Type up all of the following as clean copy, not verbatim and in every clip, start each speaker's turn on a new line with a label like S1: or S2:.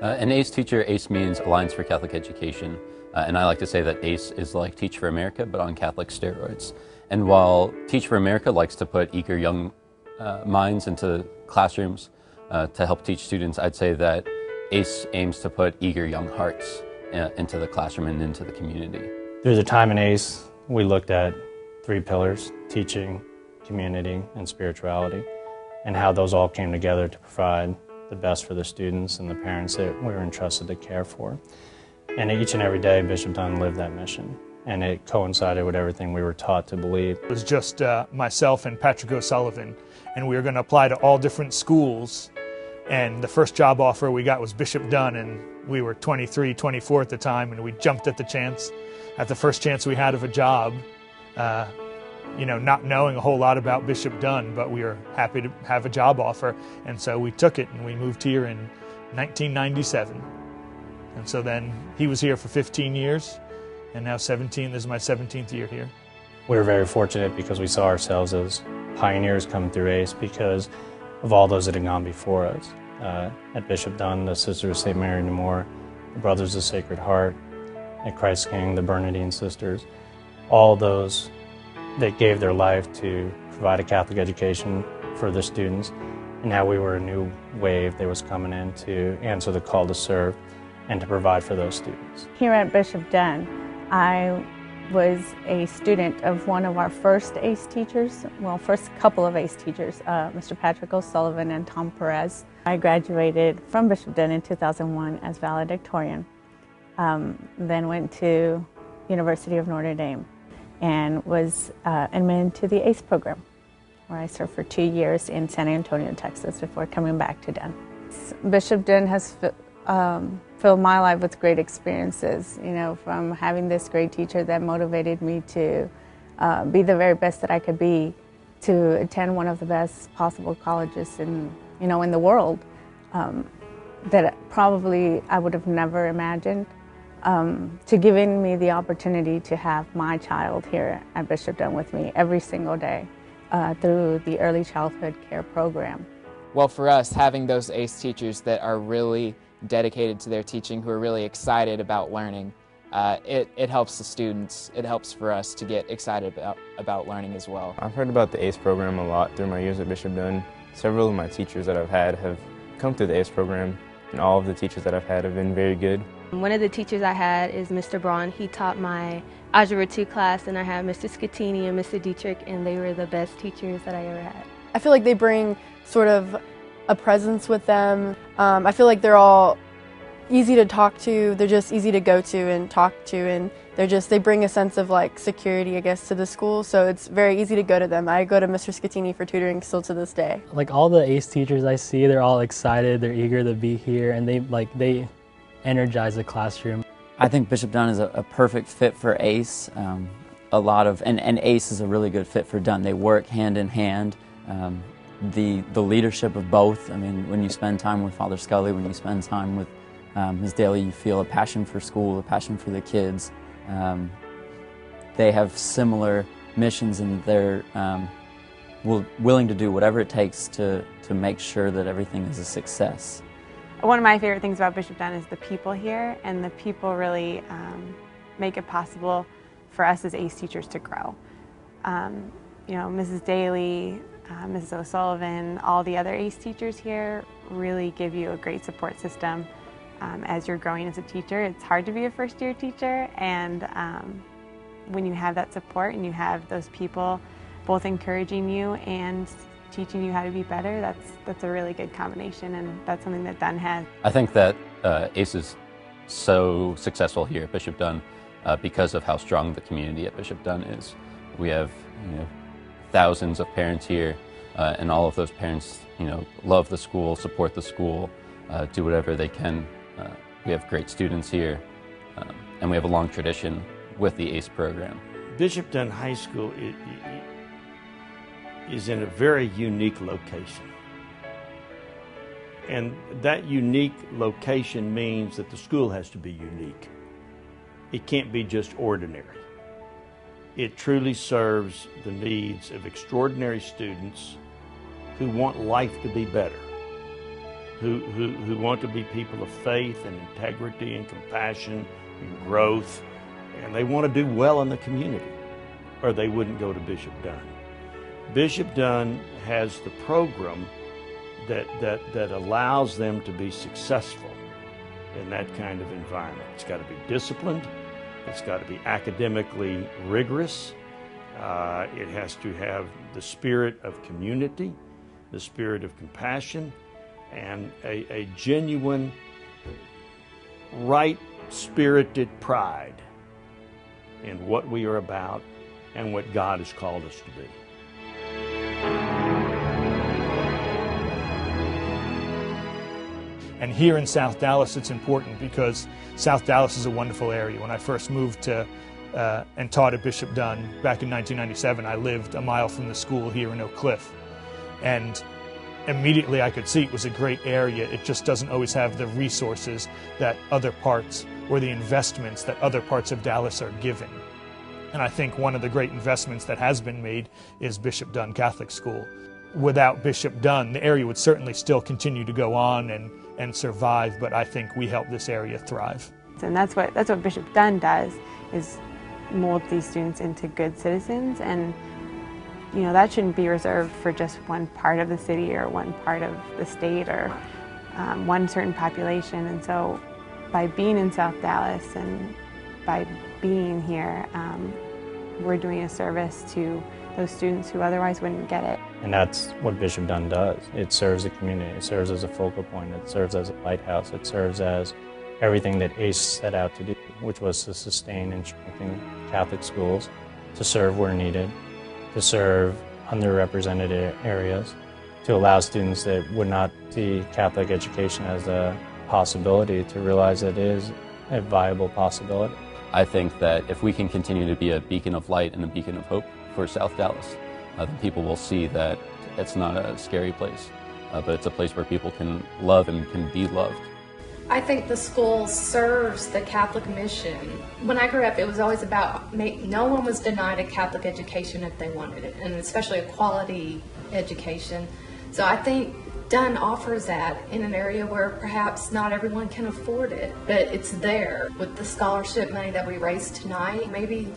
S1: An ACE teacher, ACE means Alliance for Catholic Education, and I like to say that ACE is like Teach for America, but on Catholic steroids. And while Teach for America likes to put eager young minds into classrooms to help teach students, I'd say that ACE aims to put eager young hearts into the classroom and into the community.
S2: Through the time in ACE, we looked at 3 pillars: teaching, community, and spirituality, and how those all came together to provide the best for the students and the parents that we were entrusted to care for. And each and every day, Bishop Dunne lived that mission, and it coincided with everything we were taught to believe.
S3: It was just myself and Patrick O'Sullivan, and we were going to apply to all different schools, and the first job offer we got was Bishop Dunne, and we were 23, 24 at the time, and we jumped at the first chance we had of a job, not knowing a whole lot about Bishop Dunne, but we were happy to have a job offer, and so we took it, and we moved here in 1997. And so then he was here for 15 years, and now 17, this is my 17th year here.
S2: We were very fortunate because we saw ourselves as pioneers coming through ACE because of all those that had gone before us. At Bishop Dunne, the Sisters of St. Mary Namor, the Brothers of Sacred Heart, at Christ King, the Bernardine Sisters, all those that gave their life to provide a Catholic education for the students. And now we were a new wave that was coming in to answer the call to serve and to provide for those students.
S4: Here at Bishop Dunne, I was a student of one of our first ACE teachers, well, first couple of ACE teachers, Mr. Patrick O'Sullivan and Tom Perez. I graduated from Bishop Dunne in 2001 as valedictorian, then went to University of Notre Dame and was admitted to the ACE program, where I served for 2 years in San Antonio, Texas, before coming back to Dunne. Bishop Dunne has filled my life with great experiences, from having this great teacher that motivated me to be the very best that I could be, to attend one of the best possible colleges in the world, that probably I would have never imagined, to giving me the opportunity to have my child here at Bishop Dunne with me every single day through the early childhood care program.
S5: Well, for us, having those ACE teachers that are really dedicated to their teaching, who are really excited about learning, it helps the students. It helps for us to get excited about learning as well.
S6: I've heard about the ACE program a lot through my years at Bishop Dunne. Several of my teachers that I've had have come through the ACE program, and all of the teachers that I've had have been very good.
S7: One of the teachers I had is Mr. Braun. He taught my Algebra 2 class, and I had Mr. Scatini and Mr. Dietrich, and they were the best teachers that I ever had.
S8: I feel like they bring sort of a presence with them. I feel like they're all easy to talk to. They're just easy to go to and talk to, and they bring a sense of security, I guess, to the school, so it's very easy to go to them. I go to Mr. Scatini for tutoring still to this day.
S9: Like all the ACE teachers I see, they're all excited, they're eager to be here, and they energize the classroom.
S10: I think Bishop Dunne is a perfect fit for ACE. And ACE is a really good fit for Dunne. They work hand in hand. The leadership of both, I mean, when you spend time with Father Scully, when you spend time with Ms. Daly, you feel a passion for school, a passion for the kids. They have similar missions, and they're willing to do whatever it takes to make sure that everything is a success.
S11: One of my favorite things about Bishop Dunne is the people here, and the people really make it possible for us as ACE teachers to grow. Mrs. Daly, Mrs. O'Sullivan, all the other ACE teachers here really give you a great support system as you're growing as a teacher. It's hard to be a first-year teacher, and when you have that support and you have those people both encouraging you and teaching you how to be better, that's a really good combination, and that's something that Dunne has.
S1: I think that ACE is so successful here at Bishop Dunne because of how strong the community at Bishop Dunne is. We have thousands of parents here, and all of those parents love the school, support the school, do whatever they can. We have great students here, and we have a long tradition with the ACE program.
S12: Bishop Dunne High School is in a very unique location. And that unique location means that the school has to be unique. It can't be just ordinary. It truly serves the needs of extraordinary students who want life to be better. who want to be people of faith and integrity and compassion and growth, and they want to do well in the community, or they wouldn't go to Bishop Dunne. Bishop Dunne has the program that allows them to be successful in that kind of environment. It's got to be disciplined. It's got to be academically rigorous. It has to have the spirit of community, the spirit of compassion, and a genuine, right-spirited pride in what we are about and what God has called us to be.
S3: And here in South Dallas, it's important because South Dallas is a wonderful area. When I first moved to and taught at Bishop Dunne back in 1997, I lived a mile from the school here in Oak Cliff. And immediately I could see it was a great area. It just doesn't always have the resources that other parts or the investments that other parts of Dallas are giving. And I think one of the great investments that has been made is Bishop Dunne Catholic School. Without Bishop Dunne, the area would certainly still continue to go on and survive, but I think we help this area thrive.
S11: And that's what Bishop Dunne does, is mold these students into good citizens. And you know, that shouldn't be reserved for just one part of the city or one part of the state or one certain population. And so by being in South Dallas and by being here, we're doing a service to those students who otherwise wouldn't get it.
S2: And that's what Bishop Dunne does. It serves the community. It serves as a focal point. It serves as a lighthouse. It serves as everything that ACE set out to do, which was to sustain and strengthen Catholic schools, to serve where needed, to serve underrepresented areas, to allow students that would not see Catholic education as a possibility to realize that it is a viable possibility.
S1: I think that if we can continue to be a beacon of light and a beacon of hope for South Dallas, then people will see that it's not a scary place, but it's a place where people can love and can be loved.
S13: I think the school serves the Catholic mission. When I grew up, it was always about no one was denied a Catholic education if they wanted it, and especially a quality education. So I think Dunne offers that in an area where perhaps not everyone can afford it, but it's there. With the scholarship money that we raised tonight, maybe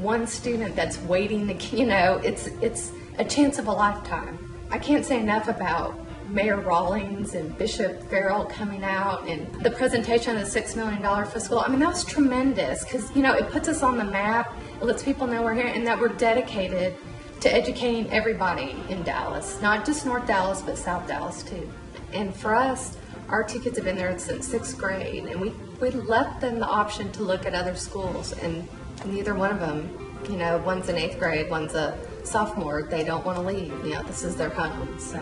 S13: one student that's waiting to, you know, it's a chance of a lifetime. I can't say enough about Mayor Rawlings and Bishop Farrell coming out and the presentation of the $6 million fiscal. I mean, that was tremendous because, you know, it puts us on the map, it lets people know we're here and that we're dedicated to educating everybody in Dallas, not just North Dallas, but South Dallas too. And for us, our two kids have been there since 6th grade, and we left them the option to look at other schools, and neither one of them, you know, one's in 8th grade, one's a sophomore, they don't want to leave. You know, this is their home. So.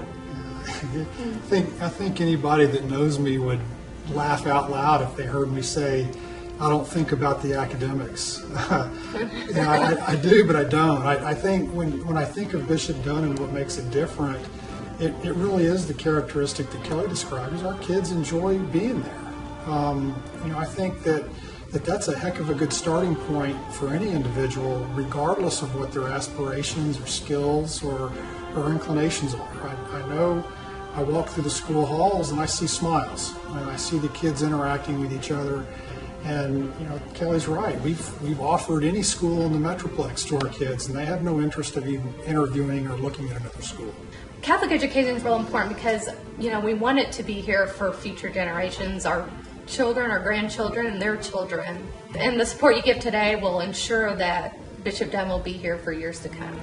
S14: I think anybody that knows me would laugh out loud if they heard me say, I don't think about the academics. I do, but I don't. I think when I think of Bishop Dunne and what makes it different, it really is the characteristic that Kelly described, is our kids enjoy being there. I think that's a heck of a good starting point for any individual, regardless of what their aspirations or skills or inclinations are. I know I walk through the school halls and I see smiles, and I see the kids interacting with each other. And you know, Kelly's right. We've offered any school in the Metroplex to our kids, and they have no interest of even interviewing or looking at another school.
S13: Catholic education is real important because, you know, we want it to be here for future generations, our children, our grandchildren, and their children. And the support you give today will ensure that Bishop Dunne will be here for years to come.